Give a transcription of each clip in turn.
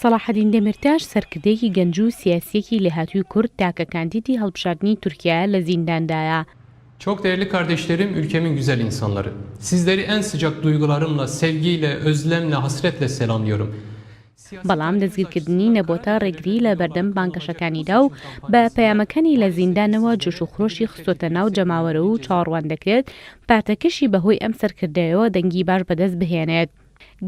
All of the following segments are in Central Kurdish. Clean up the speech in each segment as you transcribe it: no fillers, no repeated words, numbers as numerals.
سەلاحەدین دەمیرتاش سەرکردەیەکی گەنج و سیاسیەکی لێهاتووی کورد تاکە کاندیدی هەڵبژاردنی تورکیا لە زینداندایە. Çok değerli kardeşlerim, ülkemin güzel insanları. Sizleri en sıcak duygularımla, sevgiyle, özlemle, hasretle selamlıyorum. بەڵام دەستگیرکردنی نەبۆتە ڕێگری لە بەردەم بانکەشەکانیدا و بە پەیامەکانی لە زیندانەوە جوش و خۆشی خستۆتە ناو جەماوەرە و چاوەڕوان دەکرێت پارتەکەشی بەهۆی ئەم سەرکردەوە دەنگی باش بەدەست بهێنێت.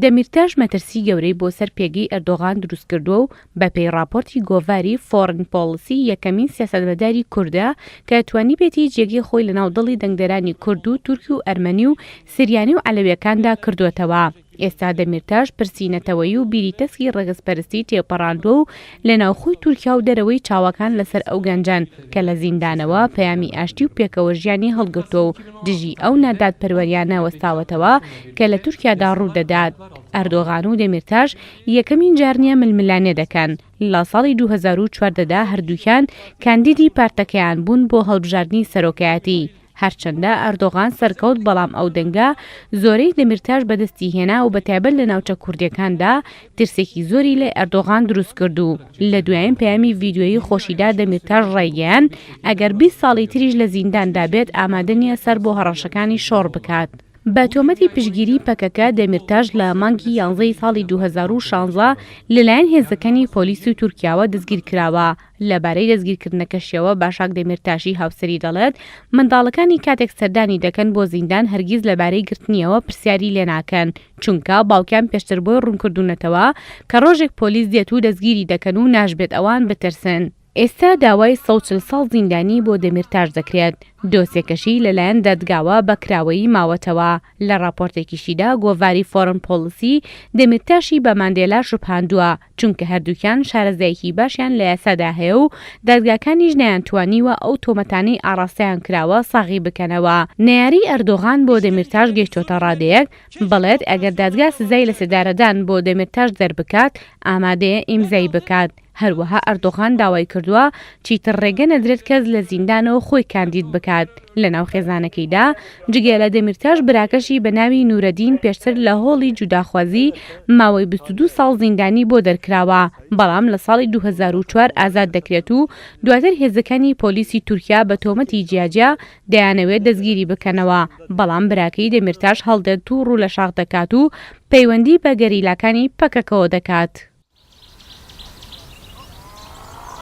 دەمیرتاش مەترسی گەورەی بۆ سەر پێگەی ئەردۆغان دروست کردووە و بە پێی راپۆرتی گۆڤاری فۆرن پۆلیسی یەکەمین سیاسەتمەداری کوردە کە توانی بێتی جێگەی خۆی لە ناودڵی دەنگدەرانی کورد و تورکی و ئەرمەنی و سریانی و عەلەویەکاندا کردوێتەوە. ئێستا دەمیرتاش پرسیینەتەوەی و بیریتەسکی ڕێگەزپەرستی تێپەڕاندووە و لە ناوخۆی تورکیا و دەرەوەی چاوەکان لەسەر ئەو گەنجان کە لە زیندانەوە پەیامی ئاشتی و پێکەوە ژیانی هەڵگرتووە و دژی ئەو نادادپەروەریانە وەستاوەتەوە کە لە تورکیادا ڕوودەدات. ئەردۆغان و دەمیرتاش یەکەمین جارنیە ململانێ دەکەن. لە ساڵی 2014دا هەردووکیان کاندیدی پارتەکەیان بوون بۆ هەڵبژاردنی سەرۆکایەتی. هەرچەندە ئەردۆغان سەرکەوت بەڵام ئەو دەنگە زۆرەی دەمیرتاش بەدەستی هێنا و بەتایبەت لە ناوچە کوردیەکاندا ترسێکی زۆری لە ئەردۆغان دروست کردو. لە دوایین پەیامی ڤیدیۆیی خۆشیدا دەمیرتاش ڕایگەیاند ئەگەر 20 ساڵی تریش لە زینداندا بێت ئامادە نییە سەر بۆ هەڕەشەکانی شۆڕ بکات. بە تۆمەتی پشگیری پەکەکە دەمیرتاش لە مانگی 11 ساڵی 2016 لەلایەن هێزەکانی پۆلیس و تورکیاوە دەستگیر کراوە. لەبارەی دەستگیرکردنەکەشیەوە باشاک دەمیرتاشی هاوسەری دەڵێت منداڵەکانی کاتێک سەردانی دەکەن بۆ زیندان هەرگیز لەبارەی گرتنیەوە پرسیاری لێ ناکەن چونکە باوکیان پێشتر بۆی ڕوونکردوونەتەوە کە ڕۆژێک پۆلیس دێت و دەستگیری دەکەن و ناژبێت ئەوان بترسن. ئێستا داوای 140 ساڵ زیندانی بۆ دەمیرتاش دەکرێت. دۆسیەکەشی لەلایەن دادگاوە بەکراوەیی ماوەتەوە. لە راپۆرتێکیشیدا گۆڤاری فۆرن پۆلیسی دەمیرتاشی بە ماندێلا شوپاندووە چونکە هەردووکیان شارەزایەکی باشیان لە یاسادا هەیە و دادگاکانیش نەیانتوانیوە ئەو تۆمەتانەی ئاڕاستەیان کراوە ساغی بکەنەوە. نەیاری ئەردۆغان بۆ دەمیرتاش گەیشتۆتە ڕادەیەک بڵێت ئەگەر دادگا سزای لە سێدارەدان بۆ دەمیرتاش دەربکات ئامادەیە ئیمزای بکات. هەروەها ئەردۆغان داوای کردووە چیتر ڕێگە نەدرێت کەس لە زیندانەوە خۆی کاندید بکات. لە ناو خێزانەکەیدا جگە لە دەمیرتاش براکەشی بە ناوی نورەدین پێشتر لە هۆڵی جوداخوازی ماوەی 22 ساڵ زیندانی بۆ دەرکراوە بەڵام لە ساڵی 2004 ئازاد دەکرێت و دواتر هێزەکانی پۆلیسی تورکیا بە تۆمەتی جیاجیا دەیانەوێت دەستگیری بکەنەوە بەڵام براکەی دەمیرتاش هەڵدێت و ڕوو لە شاخ دەکات و پەیوەندی بە گەریلاکانی پەکەکەوە دەکات.